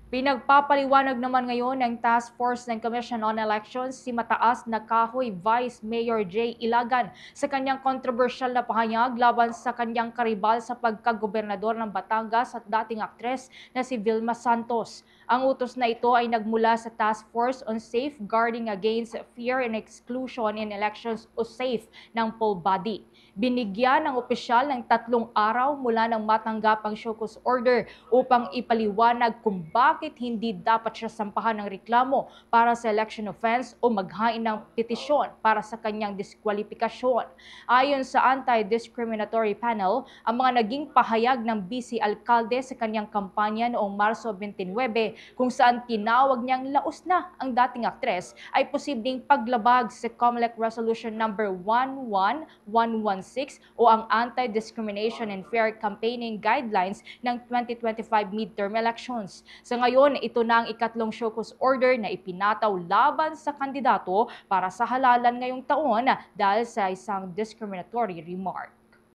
Pinagpapaliwanag naman ngayon ng Task Force ng Commission on Elections si Mataas na Kahoy Vice Mayor Jay Ilagan sa kanyang kontrobersyal na pahayag laban sa kanyang karibal sa pagkagobernador ng Batangas at dating aktres na si Vilma Santos. Ang utos na ito ay nagmula sa Task Force on Safeguarding Against Fear and Exclusion in Elections o SAFE ng poll body. Binigyan ng opisyal ng 3 araw mula nang matanggap ang show cause order upang ipaliwanag kung bakit hindi dapat siya sampahan ng reklamo para sa election offense o maghain ng petisyon para sa kanyang diskwalifikasyon. Ayon sa Anti-Discriminatory Panel, ang mga naging pahayag ng Vice Alcalde sa kanyang kampanya noong Marso 29 kung saan tinawag niyang laos na ang dating aktres ay posibleng paglabag sa COMELEC Resolution number 11116 o ang Anti-Discrimination and Fair Campaigning Guidelines ng 2025 midterm elections. Sa ngayon, ito na ang ikatlong show cause order na ipinataw laban sa kandidato para sa halalan ngayong taon dahil sa isang discriminatory remark.